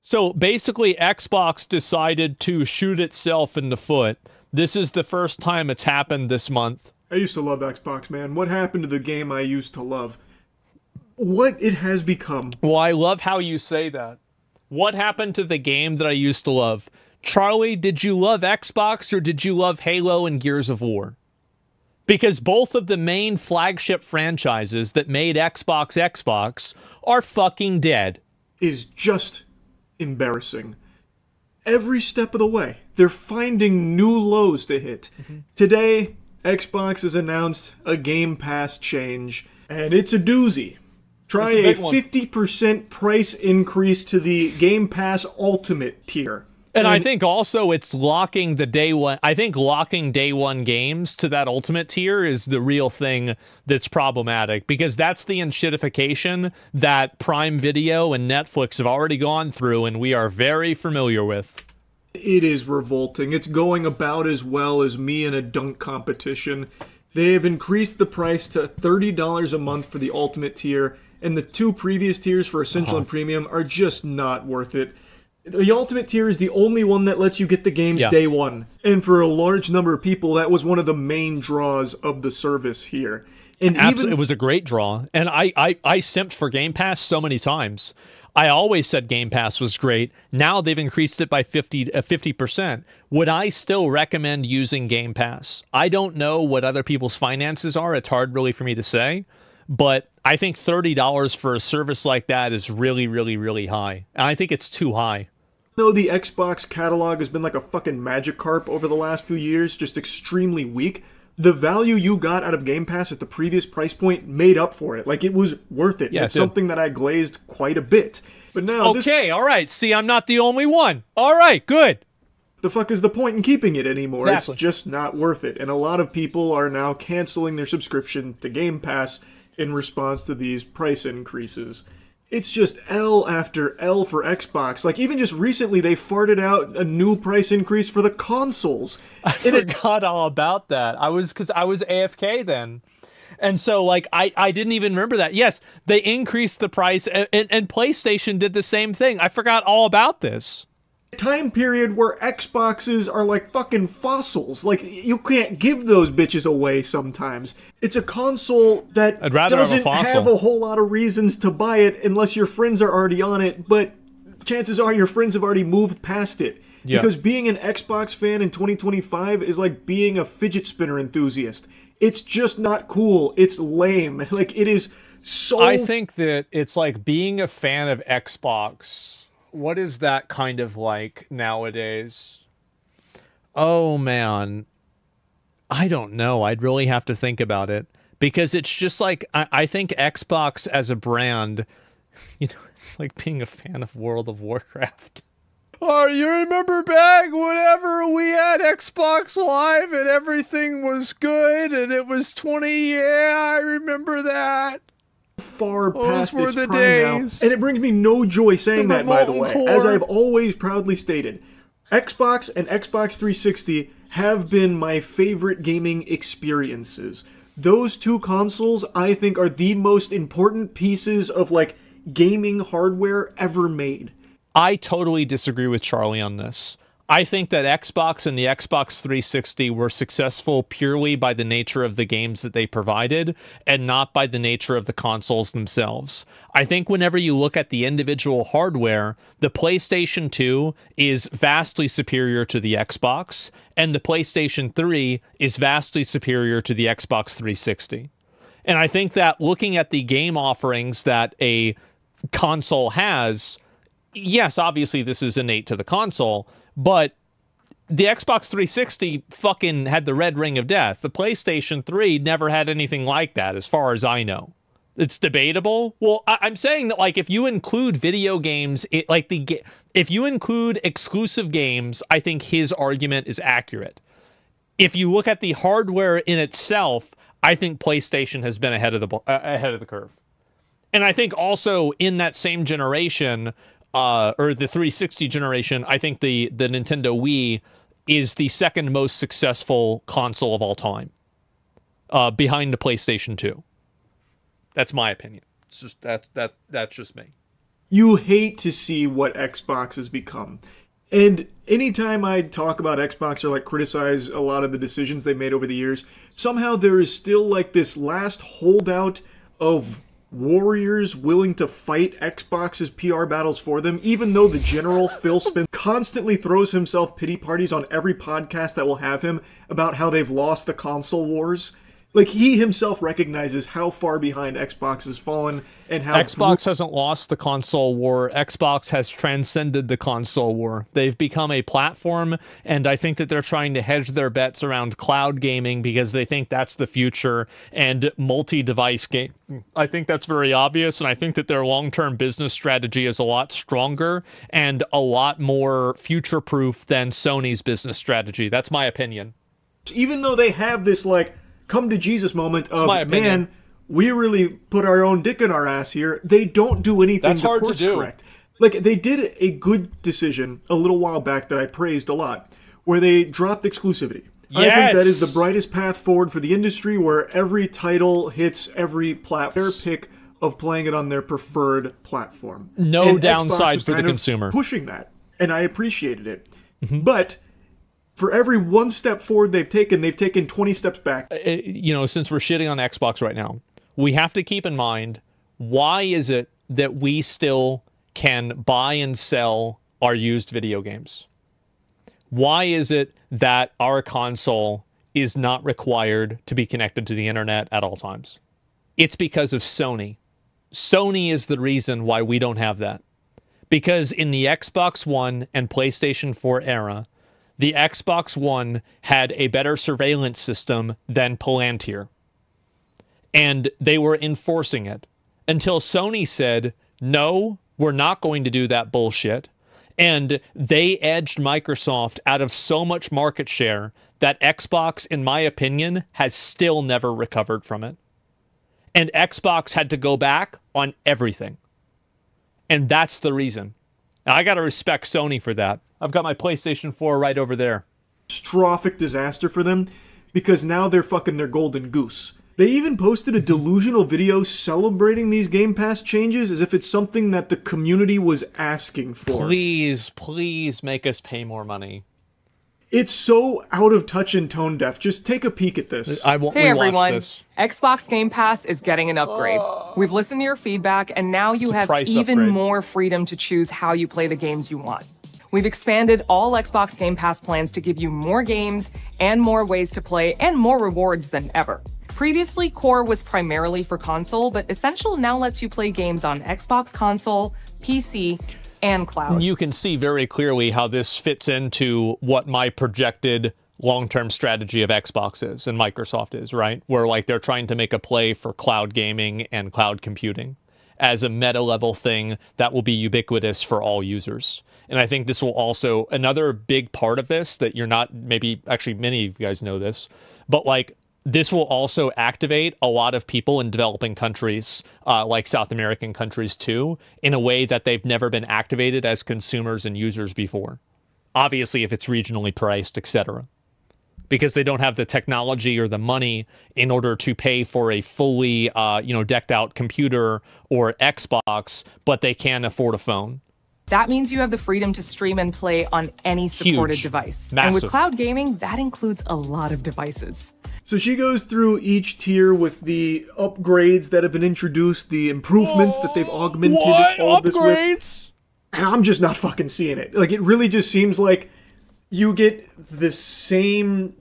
So basically, Xbox decided to shoot itself in the foot. This is the first time it's happened this month. I used to love Xbox, man. What happened to the game I used to love? What it has become. Well, I love how you say that. What happened to the game that I used to love? Charlie, did you love Xbox or did you love Halo and Gears of War? Because both of the main flagship franchises that made Xbox are fucking dead. Is just embarrassing. Every step of the way, they're finding new lows to hit. Today, Xbox has announced a Game Pass change, and it's a doozy. Try a 50% price increase to the Game Pass Ultimate tier. And I think also it's locking the day one. I think locking day one games to that Ultimate tier is the real thing that's problematic, because that's the enshittification that Prime Video and Netflix have already gone through and we are very familiar with. It is revolting. It's going about as well as me in a dunk competition. They have increased the price to $30 a month for the Ultimate tier, and the two previous tiers for Essential and Premium are just not worth it. The Ultimate tier is the only one that lets you get the games day one. And for a large number of people, that was one of the main draws of the service here. And Absolutely, it was a great draw. And I simped for Game Pass so many times. I always said Game Pass was great. Now they've increased it by 50%. Would I still recommend using Game Pass? I don't know what other people's finances are. It's hard really for me to say. But I think $30 for a service like that is really, really, really high. And I think it's too high. Though the Xbox catalog has been like a fucking Magikarp over the last few years, just extremely weak, the value you got out of Game Pass at the previous price point made up for it. Like, it was worth it. It's something that I glazed quite a bit. But now okay, all right. See, I'm not the only one. All right, good. The fuck is the point in keeping it anymore? Exactly. It's just not worth it. And a lot of people are now canceling their subscription to Game Pass in response to these price increases. It's just L after L for Xbox. Like, even just recently, they farted out a new price increase for the consoles. I forgot all about that. Because I was AFK then. And so, like, I didn't even remember that. Yes, they increased the price, and PlayStation did the same thing. I forgot all about this. Time period where Xboxes are like fucking fossils. Like, you can't give those bitches away sometimes. It's a console that doesn't have a whole lot of reasons to buy it unless your friends are already on it, but chances are your friends have already moved past it. Yeah. Because being an Xbox fan in 2025 is like being a fidget spinner enthusiast. It's just not cool. It's lame. Like, it is so... I think that it's like being a fan of Xbox... What is that kind of like nowadays? Oh, man. I don't know. I'd really have to think about it. Because it's just like, I think Xbox as a brand, you know, it's like being a fan of World of Warcraft. Oh, you remember back whenever we had Xbox Live and everything was good and it was 20, yeah, I remember that. Far past its prime now, and it brings me no joy saying that, by the way. As I've always proudly stated, Xbox and Xbox 360 have been my favorite gaming experiences. Those two consoles, I think, are the most important pieces of, like, gaming hardware ever made. I totally disagree with Charlie on this. I think that Xbox and the Xbox 360 were successful purely by the nature of the games that they provided and not by the nature of the consoles themselves. I think whenever you look at the individual hardware, the PlayStation 2 is vastly superior to the Xbox, and the PlayStation 3 is vastly superior to the Xbox 360. And I think that looking at the game offerings that a console has, yes, obviously this is innate to the console, but the Xbox 360 fucking had the red ring of death. The PlayStation 3 never had anything like that, as far as I know. It's debatable. Well, I'm saying that, like, if you include video games, if you include exclusive games, I think his argument is accurate. If you look at the hardware in itself, I think PlayStation has been ahead of the curve. And I think also in that same generation, or the 360 generation, I think the Nintendo Wii is the second most successful console of all time, behind the PlayStation 2. That's my opinion. It's just that's just me. you hate to see what Xbox has become. And anytime I talk about Xbox or like criticize a lot of the decisions they've made over the years, somehow there is still like this last holdout of warriors willing to fight Xbox's PR battles for them, even though the general Phil Spencer constantly throws himself pity parties on every podcast that will have him about how they've lost the console wars. Like, he himself recognizes how far behind Xbox has fallen and how... Xbox hasn't lost the console war. Xbox has transcended the console war. They've become a platform, and I think that they're trying to hedge their bets around cloud gaming because they think that's the future, and multi-device game. I think that's very obvious, and I think that their long-term business strategy is a lot stronger and a lot more future-proof than Sony's business strategy. That's my opinion. Even though they have this, like, come to Jesus moment of, man, we really put our own dick in our ass here, they don't do anything to course correct. Like, they did a good decision a little while back that I praised a lot, where they dropped exclusivity. Yes! I think that is the brightest path forward for the industry, where every title hits every platform. Their pick of playing it on their preferred platform. No downside for the consumer. Pushing that, and I appreciated it. But for every one step forward they've taken 20 steps back. You know, since we're shitting on Xbox right now, we have to keep in mind, why is it that we still can buy and sell our used video games? Why is it that our console is not required to be connected to the internet at all times? It's because of Sony. Sony is the reason why we don't have that. Because in the Xbox One and PlayStation 4 era, the Xbox One had a better surveillance system than Palantir. And they were enforcing it until Sony said, no, we're not going to do that bullshit. And they edged Microsoft out of so much market share that Xbox, in my opinion, has still never recovered from it. And Xbox had to go back on everything. And that's the reason. I got to respect Sony for that. I've got my PlayStation 4 right over there. Catastrophic disaster for them, because now they're fucking their golden goose. They even posted a delusional video celebrating these Game Pass changes as if it's something that the community was asking for. Please, please make us pay more money. It's so out of touch and tone deaf. Just take a peek at this. I won't Hey rewatch everyone, this. Xbox Game Pass is getting an upgrade. We've listened to your feedback, and now you have even more freedom to choose how you play the games you want. We've expanded all Xbox Game Pass plans to give you more games and more ways to play and more rewards than ever. Previously, Core was primarily for console, but Essential now lets you play games on Xbox console, PC, and cloud. You can see very clearly how this fits into what my projected long-term strategy of Xbox is and Microsoft is, right? Where like they're trying to make a play for cloud gaming and cloud computing as a meta-level thing that will be ubiquitous for all users. And I think this will also, another big part of this that you're not, maybe, actually many of you guys know this, but like this will also activate a lot of people in developing countries, like South American countries too, in a way that they've never been activated as consumers and users before. Obviously, if it's regionally priced, etc. Because they don't have the technology or the money in order to pay for a fully, decked out computer or Xbox, but they can afford a phone. That means you have the freedom to stream and play on any supported device. Massive. And with cloud gaming, that includes a lot of devices. So she goes through each tier with the upgrades that have been introduced, the improvements that they've augmented all this with. And I'm just not fucking seeing it. Like, it really just seems like you get the same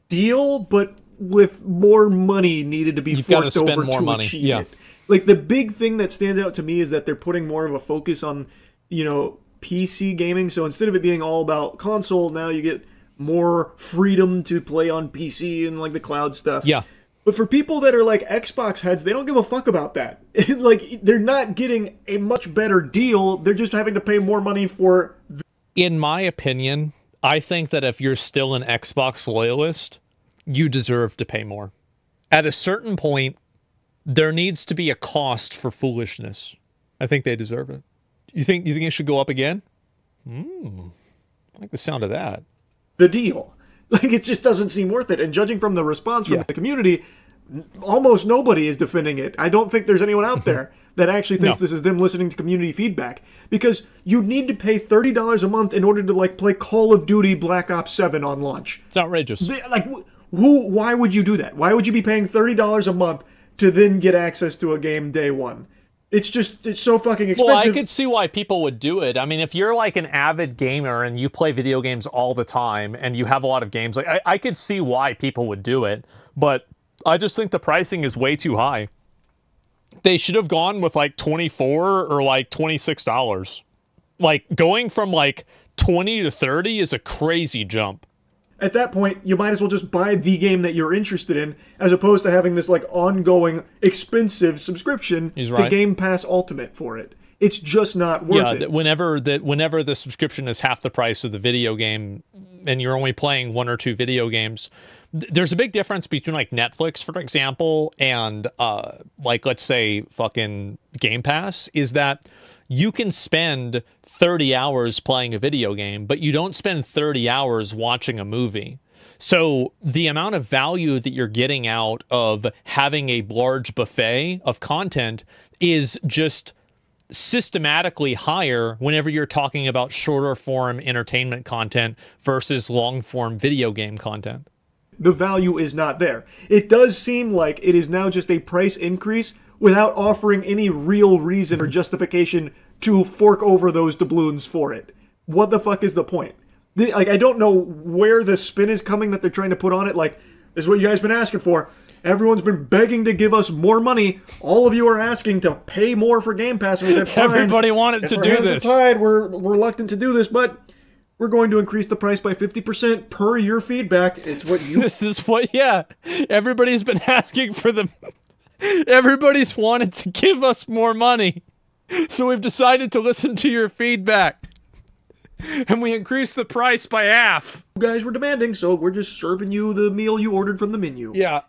deal, but with more money needed to be forked over to achieve it. Like, the big thing that stands out to me is that they're putting more of a focus on, PC gaming. So instead of it being all about console, now you get more freedom to play on PC and like the cloud stuff. Yeah. But for people that are like Xbox heads, they don't give a fuck about that. Like, they're not getting a much better deal. They're just having to pay more money for... In my opinion, I think that if you're still an Xbox loyalist, you deserve to pay more. At a certain point, there needs to be a cost for foolishness. I think they deserve it. You think it should go up again? I like the sound of that. The deal. Like, it just doesn't seem worth it. And judging from the response from the community, almost nobody is defending it. I don't think there's anyone out there that actually thinks this is them listening to community feedback. Because you need to pay $30 a month in order to, like, play Call of Duty Black Ops 7 on launch. It's outrageous. Why would you do that? Why would you be paying $30 a month to then get access to a game day one? It's so fucking expensive. Well, I could see why people would do it. I mean, if you're like an avid gamer and you play video games all the time and you have a lot of games, like I could see why people would do it, but I just think the pricing is way too high. They should have gone with like $24 or like $26. Like going from like 20 to 30 is a crazy jump. At that point, you might as well just buy the game that you're interested in, as opposed to having this like ongoing expensive subscription to Game Pass Ultimate for it. It's just not worth it. Whenever the subscription is half the price of the video game, and you're only playing 1 or 2 video games, there's a big difference between like Netflix, for example, and like let's say fucking Game Pass. Is that you can spend 30 hours playing a video game, but you don't spend 30 hours watching a movie. So the amount of value that you're getting out of having a large buffet of content is just systematically higher whenever you're talking about shorter form entertainment content versus long form video game content. The value is not there. It does seem like it is now just a price increase without offering any real reason or justification to fork over those doubloons for it. What the fuck is the point? Like, I don't know where the spin is coming that they're trying to put on it. Like, this is what you guys been asking for. Everyone's been begging to give us more money. All of you are asking to pay more for Game Pass. And we said, fine. Everybody wanted to do this. We're reluctant to do this, but we're going to increase the price by 50% per your feedback. It's what you... This is what, yeah. Everybody's been asking for them. Everybody's wanted to give us more money. So we've decided to listen to your feedback. And we increased the price by half. You guys were demanding, so we're just serving you the meal you ordered from the menu. Yeah.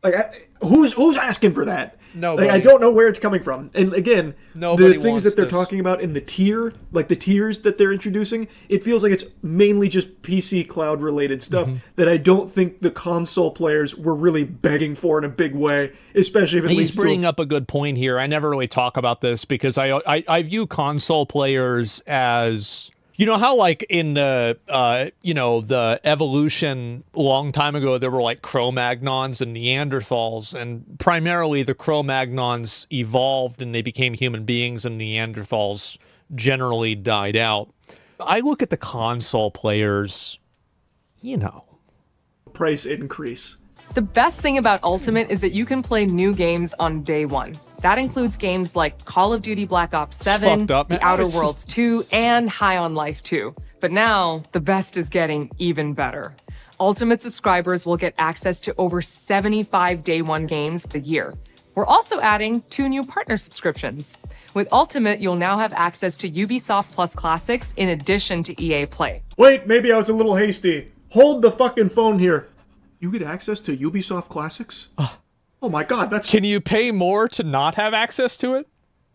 Like, who's asking for that? Nobody. Like, I don't know where it's coming from. And again, Nobody the things that they're talking about in the tier, like the tiers that they're introducing, it feels like it's mainly just PC cloud related stuff that I don't think the console players were really begging for in a big way, especially if it leads to... He's bringing up a good point here. I never really talk about this because I view console players as... You know how, like, in the, the evolution a long time ago, there were, like, Cro-Magnons and Neanderthals, and primarily the Cro-Magnons evolved and they became human beings, and Neanderthals generally died out. I look at the console players, price increase. The best thing about Ultimate is that you can play new games on day one. That includes games like Call of Duty Black Ops 7, The Outer Worlds 2, and High on Life 2. But now, the best is getting even better. Ultimate subscribers will get access to over 75 day one games a year. We're also adding 2 new partner subscriptions. With Ultimate, you'll now have access to Ubisoft Plus Classics in addition to EA Play. Wait, maybe I was a little hasty. Hold the fucking phone here. You get access to Ubisoft Classics? Oh my god, that's... Can you pay more to not have access to it?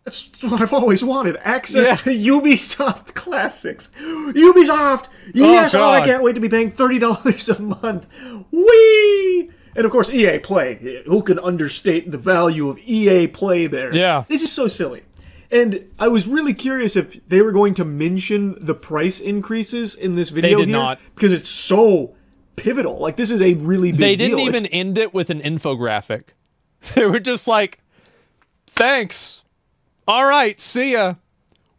That's what I've always wanted. Access to Ubisoft Classics. Ubisoft! Yes! Oh, I can't wait to be paying $30 a month. Whee! And of course, EA Play. Who can understate the value of EA Play there? Yeah. This is so silly. And I was really curious if they were going to mention the price increases in this video They did not. Because it's so pivotal. Like, this is a really big deal. They didn't even end it with an infographic. They were just like, thanks. All right, see ya.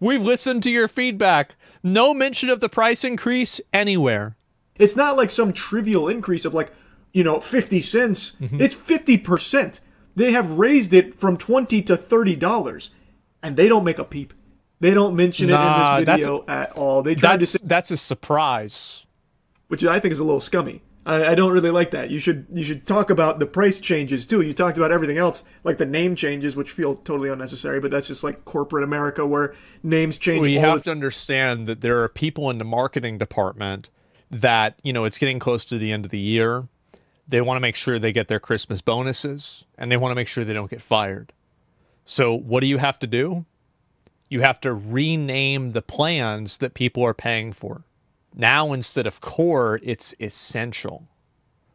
We've listened to your feedback. No mention of the price increase anywhere. It's not like some trivial increase of like, 50 cents. It's 50%. They have raised it from $20 to $30. And they don't make a peep. They don't mention it in this video at all. They tried to say, that's a surprise. Which I think is a little scummy. I don't really like that. You should talk about the price changes too. You talked about everything else, like the name changes, which feel totally unnecessary, but that's just like corporate America where names change. Well, you have to understand that there are people in the marketing department that, it's getting close to the end of the year. They want to make sure they get their Christmas bonuses, and they want to make sure they don't get fired. So what do you have to do? You have to rename the plans that people are paying for. Now, instead of core, it's essential.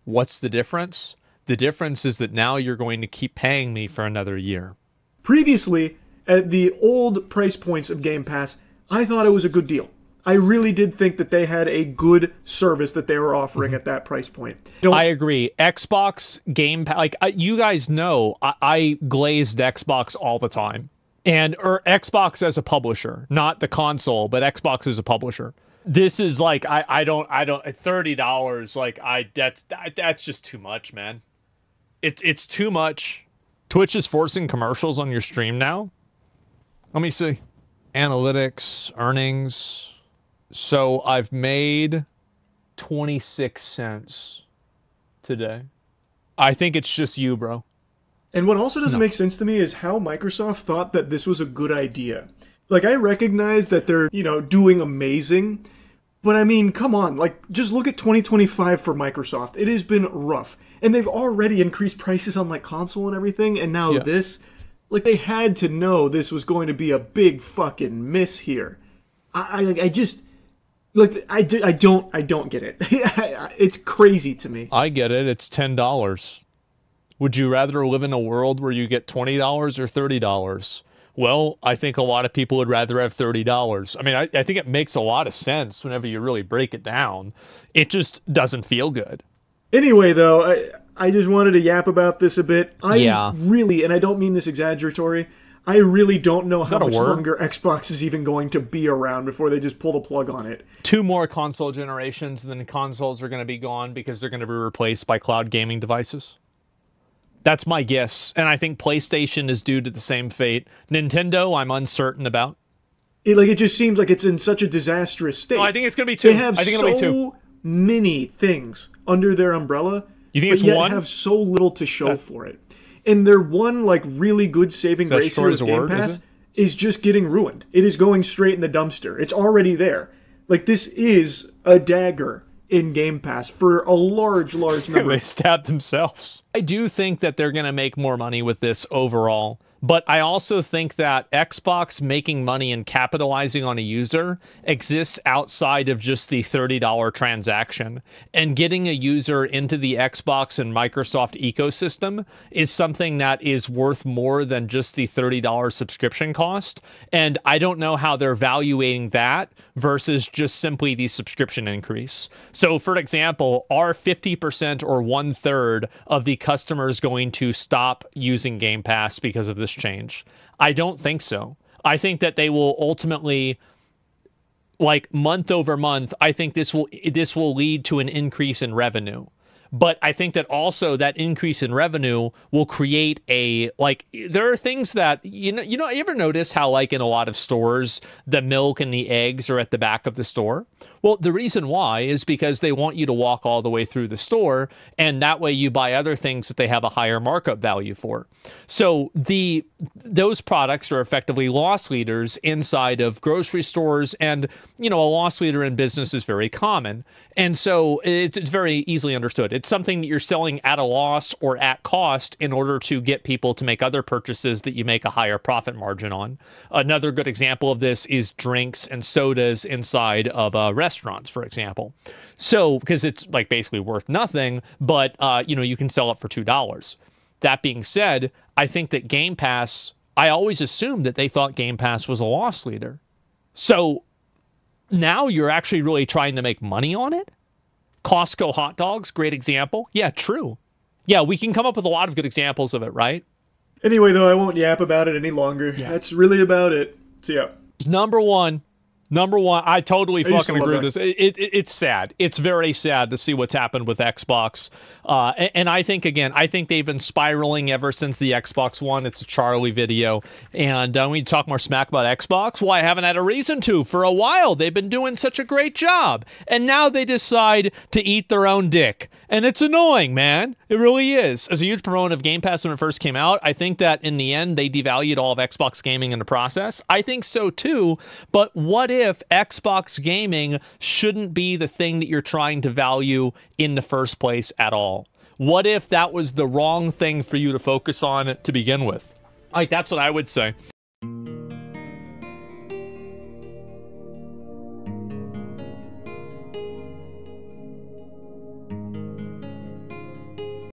What's the difference? The difference is that now you're going to keep paying me for another year. Previously, at the old price points of Game Pass, I thought it was a good deal. I really did think that they had a good service that they were offering at that price point. I agree. Xbox Game Pass, like you guys know, I glazed Xbox all the time, or Xbox as a publisher, not the console, but Xbox as a publisher. This is like I don't $30 like that's just too much, man. It's too much. Twitch is forcing commercials on your stream now. Let me see. Analytics, earnings. So I've made 26 cents today. I think it's just you, bro. And what also doesn't make sense to me is how Microsoft thought that this was a good idea. Like, I recognize that they're, doing amazing, but I mean, come on, like, just look at 2025 for Microsoft. It has been rough. And they've already increased prices on, like, console and everything, and now this. Like, they had to know this was going to be a big fucking miss here. I just... Like, I don't get it. It's crazy to me. I get it. It's $10. Would you rather live in a world where you get $20 or $30? Well, I think a lot of people would rather have $30. I mean, I think it makes a lot of sense whenever you really break it down. It just doesn't feel good. Anyway, though, I just wanted to yap about this a bit. I really, and I don't mean this exaggeratory, I really don't know how much longer Xbox is even going to be around before they just pull the plug on it. 2 more console generations, and then consoles are going to be gone because they're going to be replaced by cloud gaming devices. That's my guess, and I think PlayStation is due to the same fate. Nintendo, I'm uncertain about. It just seems like it's in such a disastrous state. Oh, I think it's going to be 2. They have so many things under their umbrella, you think it's yet one? Have so little to show for it. And their one, like, really good saving grace here with Game Pass is just getting ruined. It is going straight in the dumpster. It's already there. Like, this is a dagger in Game Pass for a large number. They stabbed themselves. I do think that they're going to make more money with this overall. But I also think that Xbox making money and capitalizing on a user exists outside of just the $30 transaction. And getting a user into the Xbox and Microsoft ecosystem is something that is worth more than just the $30 subscription cost. And I don't know how they're valuating that versus just simply the subscription increase. So, for example, are 50% or 1/3 of the customers going to stop using Game Pass because of this change? I don't think so. I think that they will ultimately, like, month over month, I think this will lead to an increase in revenue. But I think that also that increase in revenue will create a, like, there are things that, you ever notice how, like, in a lot of stores, the milk and the eggs are at the back of the store? Well, the reason why is because they want you to walk all the way through the store, and that way you buy other things that they have a higher markup value for. So those products are effectively loss leaders inside of grocery stores, and, a loss leader in business is very common. And so it's very easily understood. It's something that you're selling at a loss or at cost in order to get people to make other purchases that you make a higher profit margin on. Another good example of this is drinks and sodas inside of restaurants, for example. So, because it's like basically worth nothing, but you can sell it for $2. That being said, I think that Game Pass, I always assumed that they thought Game Pass was a loss leader. So now you're actually really trying to make money on it? Costco hot dogs, great example. Yeah, true. Yeah, we can come up with a lot of good examples of it, right? Anyway, though, I won't yap about it any longer. Yeah. That's really about it. So, yeah. Number one, I totally fucking agree with this. It's sad. It's very sad to see what's happened with Xbox. And I think they've been spiraling ever since the Xbox One. It's a Charlie video. And we need to talk more smack about Xbox. Well, I haven't had a reason to. For a while, they've been doing such a great job. And now they decide to eat their own dick. And it's annoying, man. It really is. As a huge proponent of Game Pass when it first came out, I think that in the end, they devalued all of Xbox gaming in the process. I think so too. But what if Xbox gaming shouldn't be the thing that you're trying to value in the first place at all? What if that was the wrong thing for you to focus on to begin with? Like, that's what I would say.